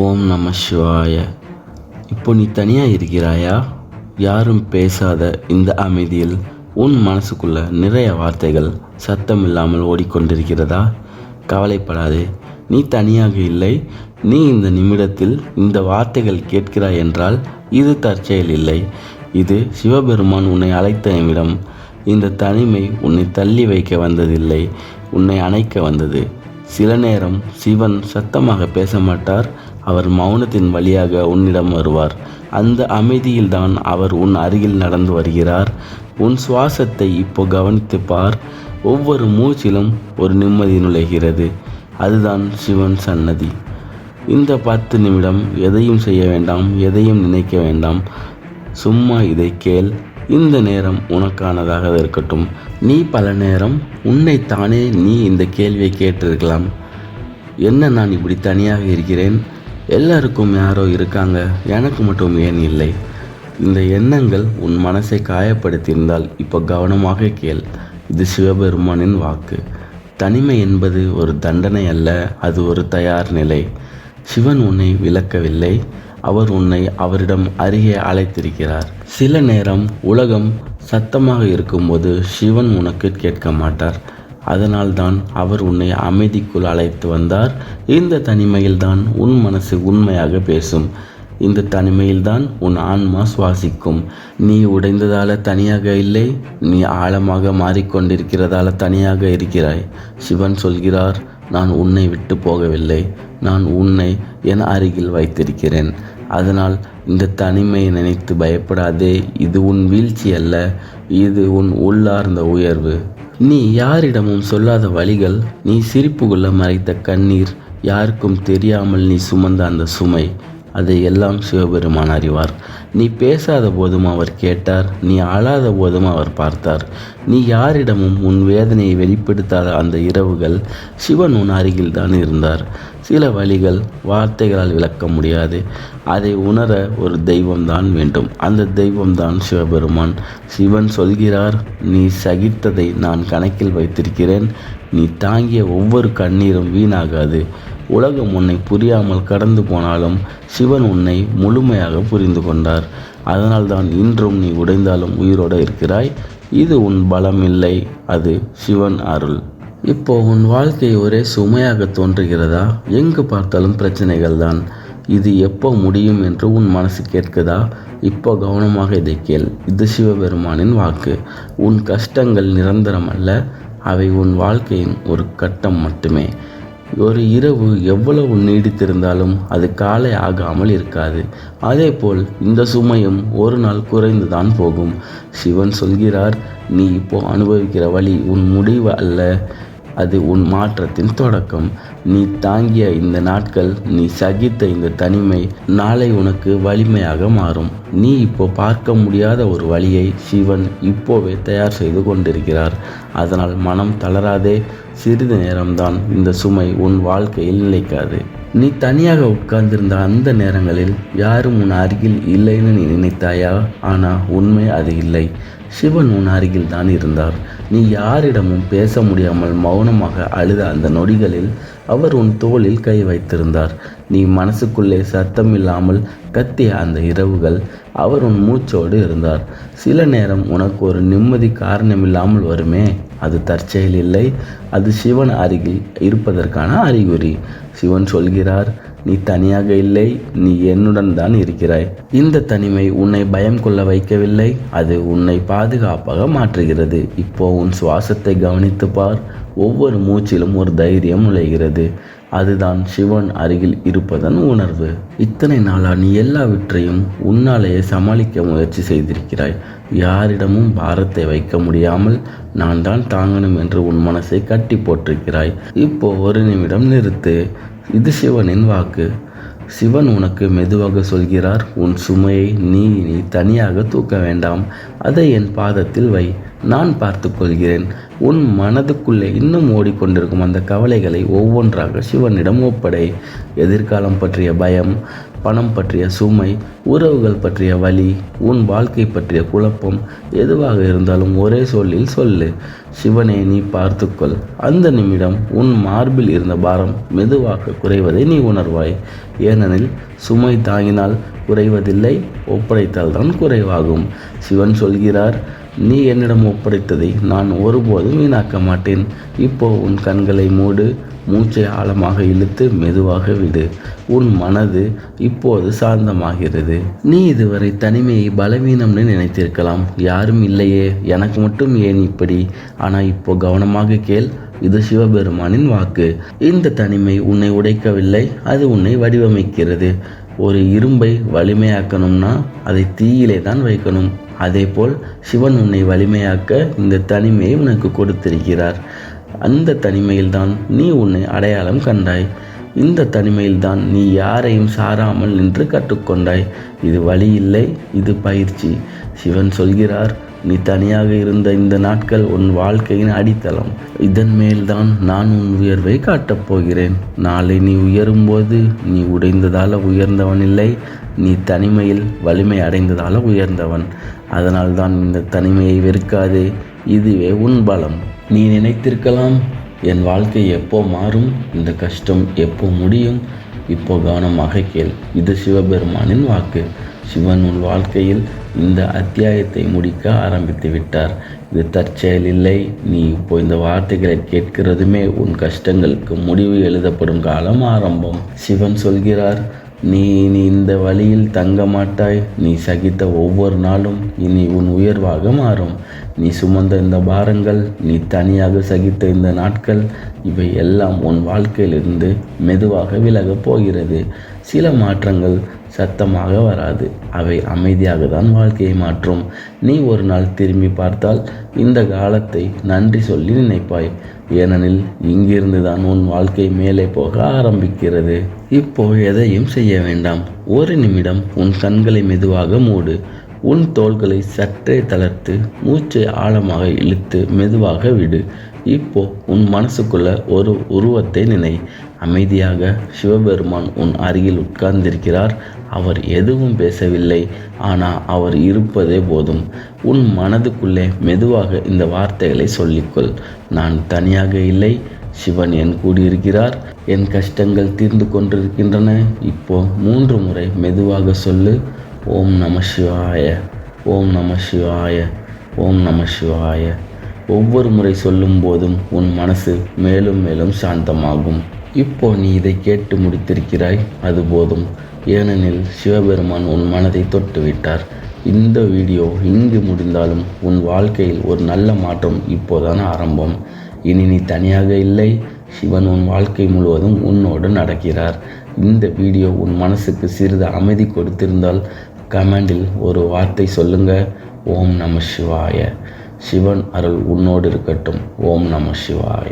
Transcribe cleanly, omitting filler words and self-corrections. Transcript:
ஓம் நம சிவாய. இப்போ நீ தனியாக இருக்கிறாயா? யாரும் பேசாத இந்த அமைதியில் உன் மனசுக்குள்ள நிறைய வார்த்தைகள் சத்தம் இல்லாமல் ஓடிக்கொண்டிருக்கிறதா? கவலைப்படாதே, நீ தனியாக இல்லை. நீ இந்த நிமிடத்தில் இந்த வார்த்தைகள் கேட்கிறாய் என்றால் இது தற்செயல் இல்லை. இது சிவபெருமான் உன்னை அழைத்த நிமிடம். இந்த தனிமை உன்னை தள்ளி வைக்க வந்ததில்லை, உன்னை அணைக்க வந்தது. சில நேரம் சிவன் சத்தமாக பேச மாட்டார், அவர் மௌனத்தின் வழியாக உன்னிடம் வருவார். அந்த அமைதியில்தான் அவர் உன் அருகில் நடந்து வருகிறார். உன் சுவாசத்தை இப்போ கவனித்து பார். ஒவ்வொரு மூச்சிலும் ஒரு நிம்மதி நுழைகிறது. அதுதான் சிவன் சன்னதி. இந்த 10 நிமிடம் எதையும் செய்ய வேண்டாம், எதையும் நினைக்க வேண்டாம். சும்மா இதை கேள். இந்த நேரம் உனக்கானதாக இருக்கட்டும். நீ பல நேரம் உன்னைத்தானே நீ இந்த கேள்வியை கேட்டிருக்கலாம். என்ன நான் இப்படி தனியாக இருக்கிறேன்? எல்லாருக்கும் யாரோ இருக்காங்க, எனக்கு மட்டும் ஏன் இல்லை? இந்த எண்ணங்கள் உன் மனசை காயப்படுத்தியிருந்தால் இப்போ கவனமாக கேள். இது சிவபெருமானின் வாக்கு. தனிமை என்பது ஒரு தண்டனை அல்ல, அது ஒரு தயார் நிலை. சிவன் உன்னை விலக்கவில்லை, அவர் உன்னை அவரிடம் அருகே அழைத்திருக்கிறார். சில நேரம் உலகம் சத்தமாக இருக்கும்போது சிவன் உனக்கு கேட்க மாட்டார். அதனால்தான் அவர் உன்னை அமைதிக்குள் அழைத்து வந்தார். இந்த தனிமையில்தான் உன் மனசு உண்மையாக பேசும். இந்த தனிமையில்தான் உன் ஆன்மா சுவாசிக்கும். நீ உடைந்ததால தனியாக இல்லை, நீ ஆழமாக மாறிக்கொண்டிருக்கிறதால தனியாக இருக்கிறாய். சிவன் சொல்கிறார், நான் உன்னை விட்டு போகவில்லை, நான் உன்னை என் அருகில் வைத்திருக்கிறேன். அதனால் இந்த தனிமையை நினைத்து பயப்படாதே. இது உன் வீழ்ச்சி அல்ல, இது உன் உள்ளார்ந்த உயர்வு. நீ யாரிடமும் சொல்லாத வழிகள், நீ சிரிப்புக்குள்ள மறைத்த கண்ணீர், யாருக்கும் தெரியாமல் நீ சுமந்த அந்த சுமை, அதை எல்லாம் சிவபெருமான் அறிவார். நீ பேசாத போதும் அவர் கேட்டார், நீ அழாத போதும் அவர் பார்த்தார். நீ யாரிடமும் உன் வேதனையை வெளிப்படுத்தாத அந்த இரவுகள் சிவன் உன் அருகில் தான் இருந்தார். சில வழிகள் வார்த்தைகளால் விளக்க முடியாது. அதை உணர ஒரு தெய்வம்தான் வேண்டும். அந்த தெய்வம்தான் சிவபெருமான். சிவன் சொல்கிறார், நீ சகித்ததை நான் கணக்கில் வைத்திருக்கிறேன். நீ தாங்கிய ஒவ்வொரு கண்ணீரும் வீணாகாது. உலகம் உன்னை புரியாமல் கடந்து போனாலும் சிவன் உன்னை முழுமையாக புரிந்து கொண்டார். அதனால்தான் இன்றும் நீ உடைந்தாலும் உயிரோடு இருக்கிறாய். இது உன் பலம் இல்லை, அது சிவன் அருள். இப்போ உன் வாழ்க்கை ஒரே சுமையாக தோன்றுகிறதா? எங்கு பார்த்தாலும் பிரச்சனைகள் தான். இது எப்போ முடியும் என்று உன் மனசு கேட்குதா? இப்போ கவனமாக இதை கேள். இது சிவபெருமானின் வாக்கு. உன் கஷ்டங்கள் நிரந்தரம் அல்ல, அவை உன் வாழ்க்கையின் ஒரு கட்டம் மட்டுமே. ஒரு இரவு எவ்வளவு நீடித்திருந்தாலும் அது காலை ஆகாமல் இருக்காது. அதேபோல் இந்த சுமையும் ஒரு நாள் குறைந்துதான் போகும். சிவன் சொல்கிறார், நீ இப்போ அனுபவிக்கிற வழி உன் முடிவு அல்ல, அது உன் மாற்றத்தின் தொடக்கம். நீ தாங்கிய இந்த நாட்கள், நீ சகித்த இந்த தனிமை நாளை உனக்கு வலிமையாக மாறும். நீ இப்போ பார்க்க முடியாத ஒரு வழியை சிவன் இப்போவே தயார் செய்து கொண்டிருக்கிறார். அதனால் மனம் தளராதே. சிறிது நேரம்தான் இந்த சுமை உன் வாழ்க்கையில் நிலைக்காது. நீ தனியாக உட்கார்ந்திருந்த அந்த நேரங்களில் யாரும் உன் அருகில் இல்லைன்னு நீ நினைத்தாயா? ஆனால் உண்மை அது இல்லை. சிவன் உன் அருகில் தான் இருந்தார். நீ யாரிடமும் பேச முடியாமல் மௌனமாக அழுத அந்த நொடிகளில் அவர் உன் தோளில் கை வைத்திருந்தார். நீ மனசுக்குள்ளே சத்தம் இல்லாமல் கத்திய அந்த இரவுகள் அவர் உன் மூச்சோடு இருந்தார். சில நேரம் உனக்கு ஒரு நிம்மதி காரணமில்லாமல் வருமே, அது தற்செயல் இல்லை, அது சிவன் அருகில் இருப்பதற்கான அறிகுறி. சிவன் சொல்கிறார், நீ தனியாக இல்லை, நீ என்னுடன் தான் இருக்கிறாய். இந்த தனிமை உன்னை பயம் கொள்ள வைக்கவில்லை, அது உன்னை பாதுகாப்பாக மாற்றுகிறது. இப்போ உன் சுவாசத்தை கவனித்து பார். ஒவ்வொரு மூச்சிலும் ஒரு தைரியம் நுழைகிறது. அதுதான் சிவன் அருகில் இருப்பதன் உணர்வு. இத்தனை நாளா நீ எல்லாவற்றையும் உன்னாலேயே சமாளிக்க முயற்சி செய்திருக்கிறாய். யாரிடமும் பாரத்தை வைக்க முடியாமல் நான் தான் தாங்கணும் என்று உன் மனசை கட்டி போட்டிருக்கிறாய். இப்போ ஒரு நிமிடம் நிறுத்து. இது சிவனின் வாக்கு. சிவன் உனக்கு மெதுவாக சொல்கிறார், உன் சுமையை நீ தனியாக தூக்க வேண்டாம். அதை என் பாதத்தில் வை, நான் பார்த்து கொள்கிறேன். உன் மனதுக்குள்ளே இன்னும் ஓடிக்கொண்டிருக்கும் அந்த கவலைகளை ஒவ்வொன்றாக சிவனிடம் ஒப்படை. எதிர்காலம் பற்றிய பயம், பணம் பற்றிய சுமை, உறவுகள் பற்றிய வலி, உன் வாழ்க்கை பற்றிய குழப்பம், எதுவாக இருந்தாலும் ஒரே சொல்லில் சொல்லு. சிவனே, நீ பார்த்துக்கொள். அந்த நிமிடம் உன் மார்பில் இருந்த பாரம் மெதுவாக குறைவதை நீ உணர்வாய். ஏனெனில் சுமை தாங்கினால் குறைவதில்லை, ஒப்படைத்தால் தான் குறைவாகும். சிவன் சொல்கிறார், நீ என்னிடம் ஒப்படைத்ததை நான் ஒருபோதும் வீணாக்க மாட்டேன். இப்போ உன் கண்களை மூடு, மூச்சை ஆழமாக இழுத்து மெதுவாக விடு. உன் மனது இப்போது சாந்தமாகிறது. நீ இதுவரை தனிமையை பலவீனம்னு நினைத்திருக்கலாம். யாரும் இல்லையே, எனக்கு மட்டும் ஏன் இப்படி? ஆனால் இப்போ கவனமாக கேள். இது சிவபெருமானின் வாக்கு. இந்த தனிமை உன்னை உடைக்கவில்லை, அது உன்னை வடிவமைக்கிறது. ஒரு இரும்பை வலிமையாக்கணும்னா அதை தீயிலே தான் வைக்கணும். அதேபோல் சிவன் உன்னை வலிமையாக்க இந்த தனிமையை உனக்கு கொடுத்திருக்கிறார். அந்த தனிமையில்தான் நீ உன்னை அடையாளம் கண்டாய். இந்த தனிமையில்தான் நீ யாரையும் சாராமல் நின்று கற்றுக்கொண்டாய். இது வழி இல்லை, இது பயிற்சி. சிவன் சொல்கிறார், நீ தனியாக இருந்த இந்த நாட்கள் உன் வாழ்க்கையின் அடித்தளம். இதன் மேல்தான் நான் உன் உயர்வை காட்டப் போகிறேன். நாளை நீ உயரும்போது நீ உடைந்ததால் உயர்ந்தவன் இல்லை, நீ தனிமையில் வலிமை அடைந்ததால் உயர்ந்தவன். அதனால்தான் இந்த தனிமையை வெறுக்காதே, இதுவே உன் பலம். நீ நினைத்திருக்கலாம், என் வாழ்க்கை எப்போ மாறும், இந்த கஷ்டம் எப்போ முடியும்? இப்போ கவனமாக கேள். இது சிவபெருமானின் வாக்கு. சிவன் உன் வாழ்க்கையில் இந்த அத்தியாயத்தை முடிக்க ஆரம்பித்து விட்டார். இது தற்செயல் இல்லை. நீ இப்போ இந்த வார்த்தைகளை கேட்கிறதுமே உன் கஷ்டங்களுக்கு முடிவு எழுதப்படும் காலம் ஆரம்பம். சிவன் சொல்கிறார், நீ இனி இந்த வழியில் தங்க மாட்டாய். நீ சகித்த ஒவ்வொரு நாளும் இனி உன் உயர்வாக மாறும். நீ சுமந்த இந்த பாரங்கள், நீ தனியாக சகித்த இந்த நாட்கள், இவை எல்லாம் உன் வாழ்க்கையிலிருந்து மெதுவாக விலகப் போகிறது. சில மாற்றங்கள் சத்தமாக வராது, அவை அமைதியாக தான் வாழ்க்கையை மாற்றும். நீ ஒரு நாள் திரும்பி பார்த்தால் இந்த காலத்தை நன்றி சொல்லி நினைப்பாய். ஏனெனில் இங்கிருந்து தான் உன் வாழ்க்கை மேலே போக ஆரம்பிக்கிறது. இப்போ எதையும் செய்ய வேண்டாம். ஒரு நிமிடம் உன் கண்களை மெதுவாக மூடு. உன் தோள்களை சற்றே தளர்த்து மூச்சை ஆழமாக இழுத்து மெதுவாக விடு. இப்போ உன் மனசுக்குள்ள ஒரு உருவத்தை நினை. அமைதியாக சிவபெருமான் உன் அருகில் உட்கார்ந்திருக்கிறார். அவர் எதுவும் பேசவில்லை, ஆனால் அவர் இருப்பதே போதும். உன் மனதுக்குள்ளே மெதுவாக இந்த வார்த்தைகளை சொல்லிக்கொள். நான் தனியாக இல்லை, சிவன் என் கூடியிருக்கிறார். என் கஷ்டங்கள் தீர்ந்து கொண்டிருக்கின்றன. இப்போ 3 முறை மெதுவாக சொல்லு. ஓம் நம சிவாய, ஓம் நம சிவாய, ஓம் நம சிவாய. ஒவ்வொரு முறை சொல்லும் போதும் உன் மனசு மேலும் மேலும் சாந்தமாகும். இப்போ நீ இதை கேட்டு முடித்திருக்கிறாய், அது போதும். ஏனெனில் சிவபெருமான் உன் மனதை தொட்டுவிட்டார். இந்த வீடியோ இங்கு முடிந்தாலும் உன் வாழ்க்கையில் ஒரு நல்ல மாற்றம் இப்போதான் ஆரம்பம். இனி நீ தனியாக இல்லை, சிவன் உன் வாழ்க்கை முழுவதும் உன்னோடு நடக்கிறார். இந்த வீடியோ உன் மனசுக்கு சிறிது அமைதி கொடுத்திருந்தால் கமெண்டில் ஒரு வார்த்தை சொல்லுங்க. ஓம் நம சிவாய. சிவன் அருள் உன்னோடு இருக்கட்டும். ஓம் நம சிவாய.